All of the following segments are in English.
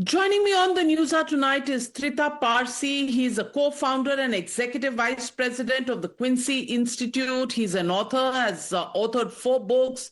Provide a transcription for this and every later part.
Joining me on the Newshour tonight is Trita Parsi. He's a co-founder and executive vice president of the Quincy Institute. He's an author, has authored 4 books,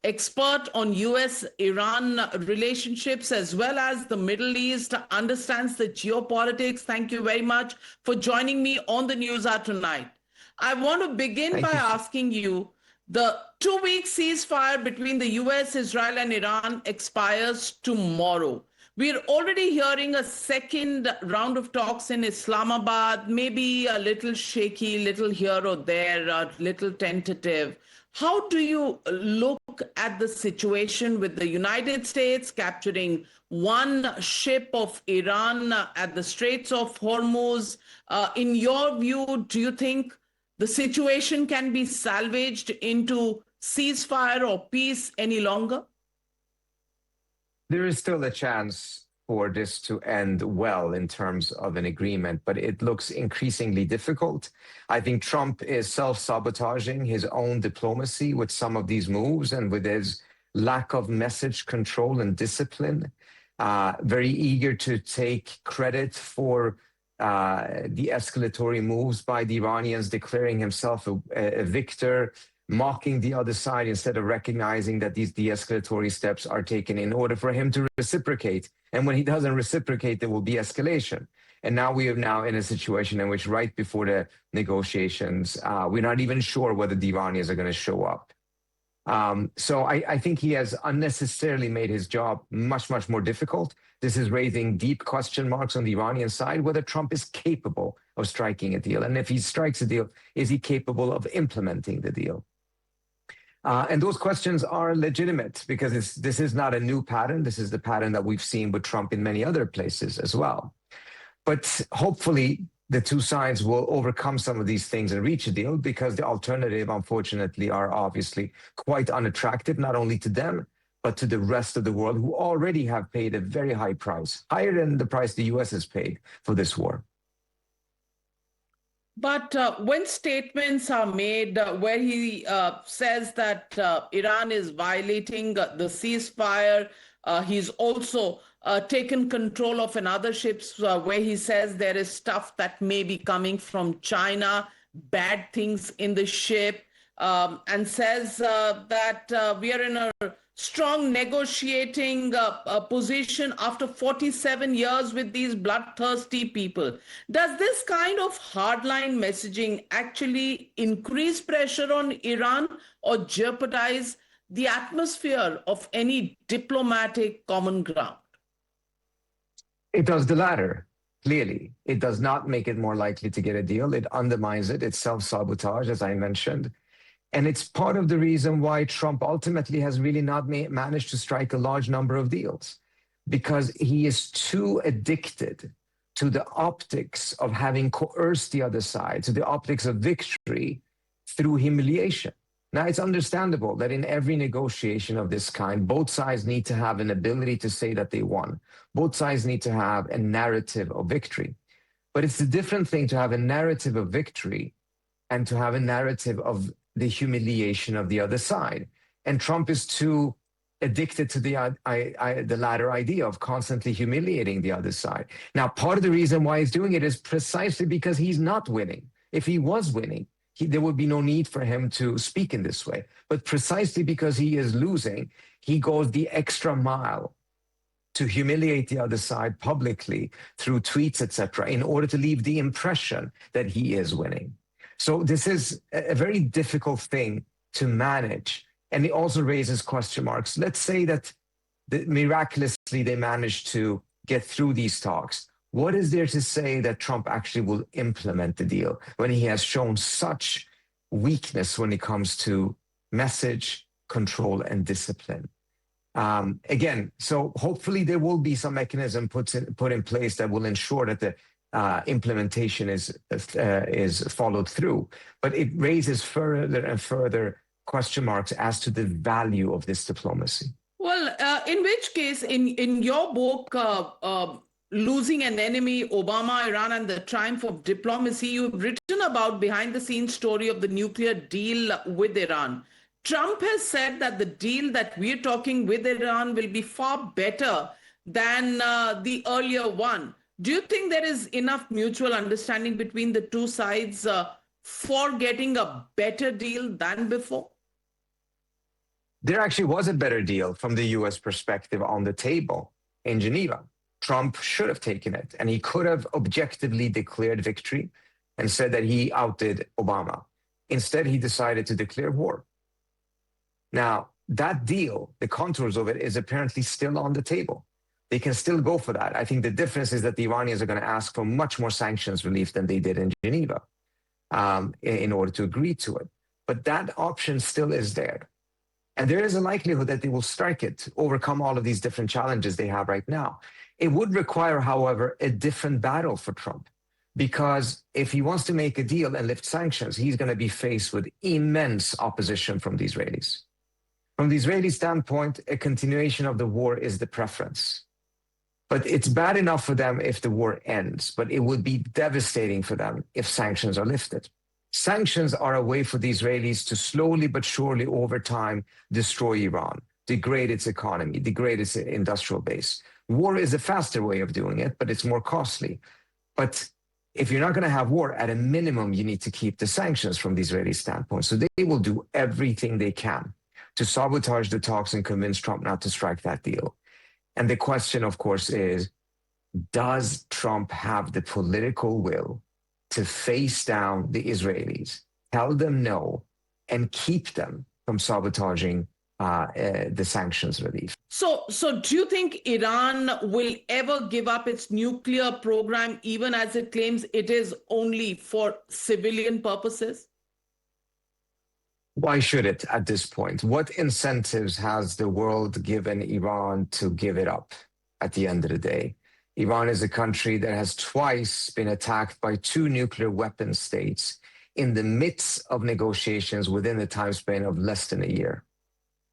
expert on US-Iran relationships as well as the Middle East, understands the geopolitics. Thank you very much for joining me on the Newshour tonight. I want to begin by asking you, the 2-week ceasefire between the US, Israel, and Iran expires tomorrow. We're already hearing a second round of talks in Islamabad, maybe a little shaky, little here or there, a little tentative. How do you look at the situation with the United States capturing one ship of Iran at the Straits of Hormuz? In your view, do you think the situation can be salvaged into ceasefire or peace any longer? There is still a chance for this to end well in terms of an agreement, but it looks increasingly difficult. I think Trump is self-sabotaging his own diplomacy with some of these moves and with his lack of message control and discipline, very eager to take credit for the escalatory moves by the Iranians, declaring himself a victor, mocking the other side instead of recognizing that these de-escalatory steps are taken in order for him to reciprocate. And when he doesn't reciprocate, there will be escalation. And now we are now in a situation in which right before the negotiations, we're not even sure whether the Iranians are going to show up. So I think he has unnecessarily made his job much, much more difficult. This is raising deep question marks on the Iranian side, whether Trump is capable of striking a deal. And if he strikes a deal, is he capable of implementing the deal? And those questions are legitimate because this is not a new pattern. This is the pattern that we've seen with Trump in many other places as well. But hopefully the two sides will overcome some of these things and reach a deal, because the alternative, unfortunately, are obviously quite unattractive, not only to them, but to the rest of the world who already have paid a very high price, higher than the price the US has paid for this war. But when statements are made where he says that Iran is violating the ceasefire, he's also taken control of another ship where he says there is stuff that may be coming from China, bad things in the ship, and says that we are in a strong negotiating position after 47 years with these bloodthirsty people. Does this kind of hardline messaging actually increase pressure on Iran or jeopardize the atmosphere of any diplomatic common ground? It does the latter, clearly. It does not make it more likely to get a deal. It undermines it. It's self-sabotage, as I mentioned. And it's part of the reason why Trump ultimately has really not managed to strike a large number of deals, because he is too addicted to the optics of having coerced the other side, to the optics of victory through humiliation. Now, it's understandable that in every negotiation of this kind, both sides need to have an ability to say that they won. Both sides need to have a narrative of victory. But it's a different thing to have a narrative of victory and to have a narrative of the humiliation of the other side. And Trump is too addicted to the latter idea of constantly humiliating the other side. Now, part of the reason why he's doing it is precisely because he's not winning. If he was winning, there would be no need for him to speak in this way. But precisely because he is losing, he goes the extra mile to humiliate the other side publicly through tweets, etc., in order to leave the impression that he is winning. So this is a very difficult thing to manage. And it also raises question marks. Let's say that miraculously they managed to get through these talks. What is there to say that Trump actually will implement the deal when he has shown such weakness when it comes to message, control, and discipline? Again, so hopefully there will be some mechanism put in place that will ensure that the implementation is followed through, but it raises further and further question marks as to the value of this diplomacy. Well, in which case, in your book, Losing an Enemy, Obama, Iran, and the Triumph of Diplomacy, you've written about behind-the-scenes story of the nuclear deal with Iran. Trump has said that the deal that we're talking with Iran will be far better than the earlier one. Do you think there is enough mutual understanding between the two sides for getting a better deal than before? There actually was a better deal from the US perspective on the table in Geneva. Trump should have taken it, and he could have objectively declared victory and said that he outdid Obama. Instead, he decided to declare war. Now, that deal, the contours of it, is apparently still on the table. They can still go for that. I think the difference is that the Iranians are going to ask for much more sanctions relief than they did in Geneva in order to agree to it. But that option still is there. And there is a likelihood that they will strike it, overcome all of these different challenges they have right now. It would require, however, a different battle for Trump, because if he wants to make a deal and lift sanctions, he's going to be faced with immense opposition from the Israelis. From the Israeli standpoint, a continuation of the war is the preference. But it's bad enough for them if the war ends, but it would be devastating for them if sanctions are lifted. Sanctions are a way for the Israelis to slowly but surely over time destroy Iran, degrade its economy, degrade its industrial base. War is a faster way of doing it, but it's more costly. But if you're not going to have war, at a minimum, you need to keep the sanctions from the Israeli standpoint. So they will do everything they can to sabotage the talks and convince Trump not to strike that deal. And the question, of course, is, does Trump have the political will to face down the Israelis, tell them no, and keep them from sabotaging the sanctions relief? So do you think Iran will ever give up its nuclear program, even as it claims it is only for civilian purposes? Why should it at this point? What incentives has the world given Iran to give it up at the end of the day? Iran is a country that has twice been attacked by two nuclear weapon states in the midst of negotiations within the time span of less than a year.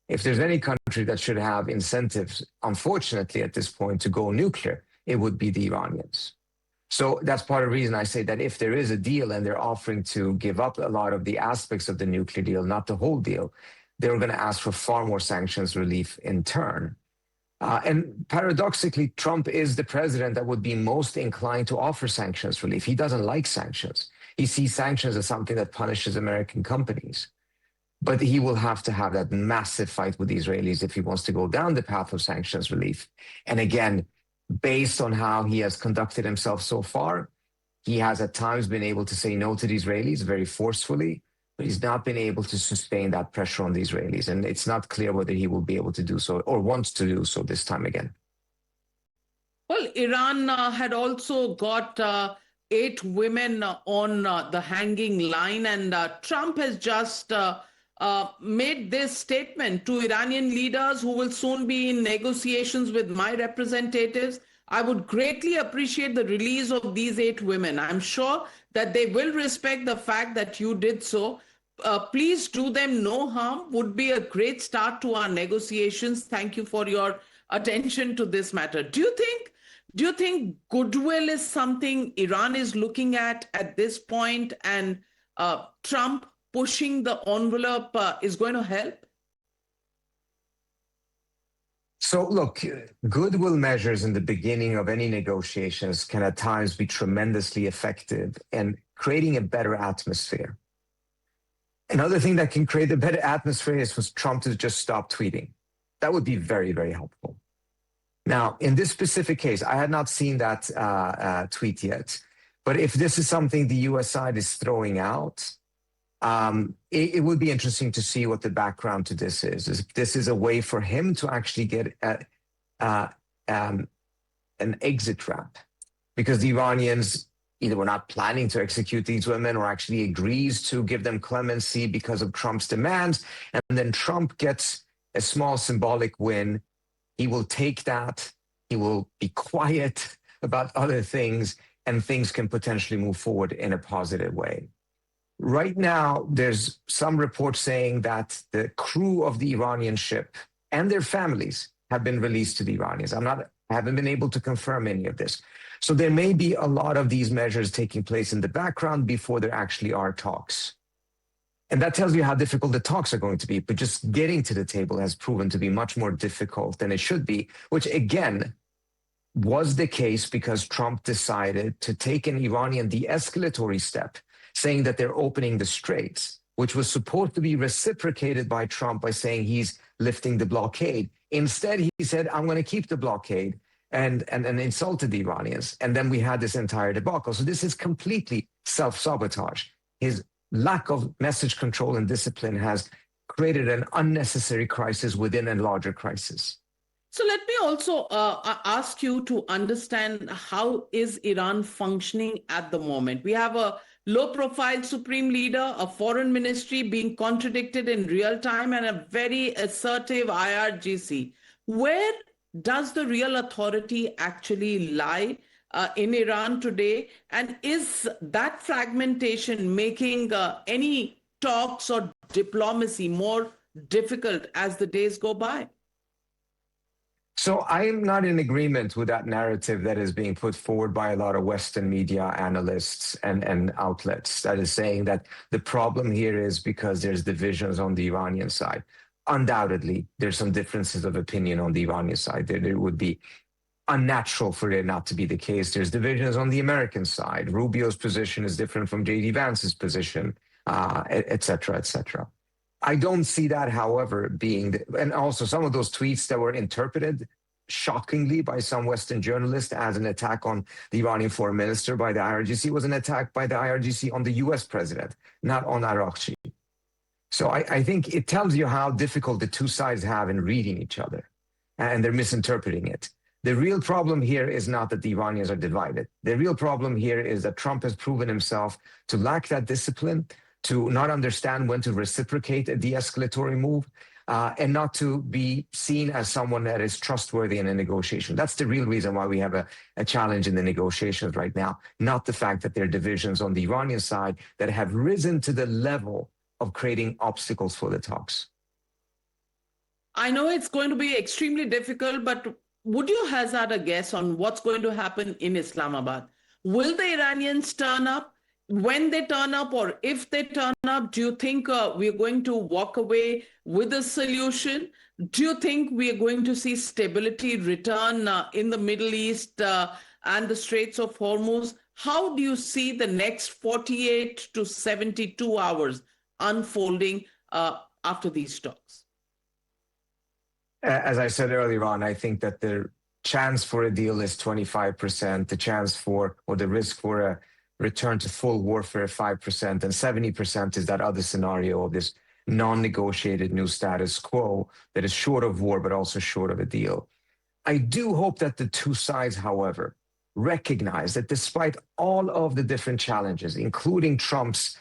If there's any country that should have incentives, unfortunately, at this point to go nuclear, it would be the Iranians. So that's part of the reason I say that if there is a deal and they're offering to give up a lot of the aspects of the nuclear deal, not the whole deal, they're going to ask for far more sanctions relief in turn. And paradoxically, Trump is the president that would be most inclined to offer sanctions relief. He doesn't like sanctions. He sees sanctions as something that punishes American companies. But he will have to have that massive fight with the Israelis if he wants to go down the path of sanctions relief. And again, based on how he has conducted himself so far, he has at times been able to say no to the Israelis very forcefully, but he's not been able to sustain that pressure on the Israelis. And it's not clear whether he will be able to do so or wants to do so this time again. Well, Iran had also got 8 women on the hanging line, and Trump has just made this statement to Iranian leaders who will soon be in negotiations with my representatives. I would greatly appreciate the release of these 8 women. I'm sure that they will respect the fact that you did so. Please do them no harm. Would be a great start to our negotiations. Thank you for your attention to this matter. Do you think goodwill is something Iran is looking at this point, and Trump pushing the envelope is going to help? So look, goodwill measures in the beginning of any negotiations can at times be tremendously effective in creating a better atmosphere. Another thing that can create a better atmosphere is for Trump to just stop tweeting. That would be very, very helpful. Now, in this specific case, I had not seen that tweet yet, but if this is something the US side is throwing out, it would be interesting to see what the background to this is. If this is a way for him to actually get an exit ramp, because the Iranians either were not planning to execute these women or actually agrees to give them clemency because of Trump's demands, and then Trump gets a small symbolic win. He will take that, he will be quiet about other things, and things can potentially move forward in a positive way. Right now, there's some reports saying that the crew of the Iranian ship and their families have been released to the Iranians. I haven't been able to confirm any of this. So there may be a lot of these measures taking place in the background before there actually are talks. And that tells you how difficult the talks are going to be. But just getting to the table has proven to be much more difficult than it should be, which again was the case because Trump decided to take an Iranian de-escalatory step, saying that they're opening the straits, which was supposed to be reciprocated by Trump by saying he's lifting the blockade. Instead, he said, I'm going to keep the blockade and insulted the Iranians. And then we had this entire debacle. So this is completely self-sabotage. His lack of message control and discipline has created an unnecessary crisis within a larger crisis. So let me also ask you to understand, how is Iran functioning at the moment? We have a low-profile supreme leader, a foreign ministry being contradicted in real time, and a very assertive IRGC. Where does the real authority actually lie in Iran today? And is that fragmentation making any talks or diplomacy more difficult as the days go by? So I'm not in agreement with that narrative that is being put forward by a lot of Western media analysts and outlets that is saying that the problem here is because there's divisions on the Iranian side. Undoubtedly, there's some differences of opinion on the Iranian side. There would be unnatural for it not to be the case. There's divisions on the American side. Rubio's position is different from J.D. Vance's position, et cetera, et cetera. I don't see that, however, and also some of those tweets that were interpreted shockingly by some Western journalists as an attack on the Iranian foreign minister by the IRGC was an attack by the IRGC on the US president, not on Araghchi. So I think it tells you how difficult the two sides have in reading each other, and they're misinterpreting it. The real problem here is not that the Iranians are divided. The real problem here is that Trump has proven himself to lack that discipline, to not understand when to reciprocate a de-escalatory move, and not to be seen as someone that is trustworthy in a negotiation. That's the real reason why we have a challenge in the negotiations right now, not the fact that there are divisions on the Iranian side that have risen to the level of creating obstacles for the talks. I know it's going to be extremely difficult, but would you hazard a guess on what's going to happen in Islamabad? Will the Iranians turn up? When they turn up, or if they turn up, do you think we're going to walk away with a solution? Do you think we are going to see stability return in the Middle East and the Straits of Hormuz? How do you see the next 48 to 72 hours unfolding after these talks? As I said earlier on, I think that the chance for a deal is 25%, the chance for, or the risk for a return to full warfare 5%, and 70% is that other scenario of this non-negotiated new status quo that is short of war but also short of a deal. I do hope that the two sides, however, recognize that despite all of the different challenges, including Trump's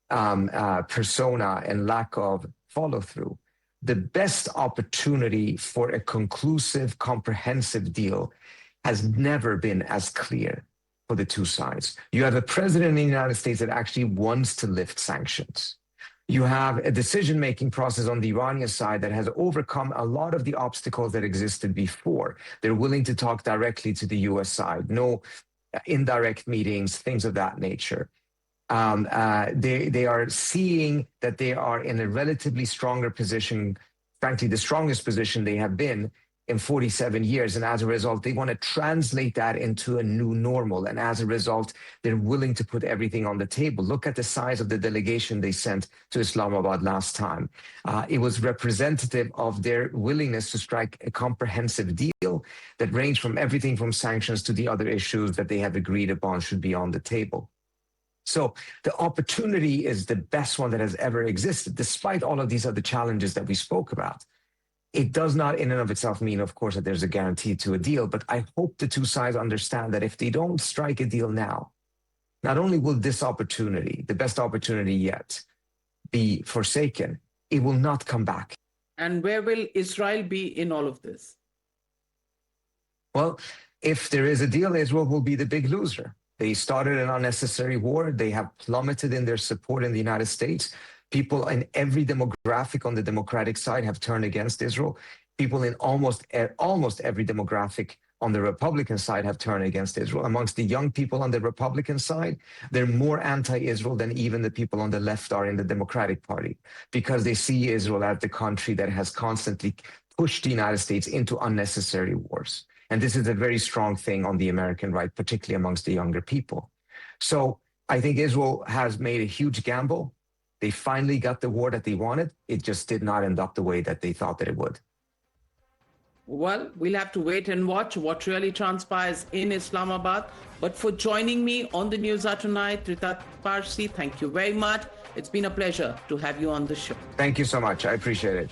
persona and lack of follow-through, the best opportunity for a conclusive, comprehensive deal has never been as clear for the two sides. You have a president in the United States that actually wants to lift sanctions. You have a decision-making process on the Iranian side that has overcome a lot of the obstacles that existed before. They're willing to talk directly to the US side, no indirect meetings, things of that nature. They are seeing that they are in a relatively stronger position, frankly, the strongest position they have been in 47 years. And as a result, they want to translate that into a new normal. And as a result, they're willing to put everything on the table. Look at the size of the delegation they sent to Islamabad last time. It was representative of their willingness to strike a comprehensive deal that ranged from everything from sanctions to the other issues that they have agreed upon should be on the table. So the opportunity is the best one that has ever existed, despite all of these other challenges that we spoke about. It does not in and of itself mean, of course, that there's a guarantee to a deal, but I hope the two sides understand that if they don't strike a deal now, not only will this opportunity, the best opportunity yet, be forsaken, it will not come back. And where will Israel be in all of this? Well, if there is a deal, Israel will be the big loser. They started an unnecessary war. They have plummeted in their support in the United States. People in every demographic on the Democratic side have turned against Israel. People in almost every demographic on the Republican side have turned against Israel. Amongst the young people on the Republican side, they're more anti-Israel than even the people on the left are in the Democratic Party, because they see Israel as the country that has constantly pushed the United States into unnecessary wars. And this is a very strong thing on the American right, particularly amongst the younger people. So I think Israel has made a huge gamble. They finally got the war that they wanted. It just did not end up the way that they thought that it would. Well, we'll have to wait and watch what really transpires in Islamabad. But for joining me on the Newshour tonight, Trita Parsi, thank you very much. It's been a pleasure to have you on the show. Thank you so much. I appreciate it.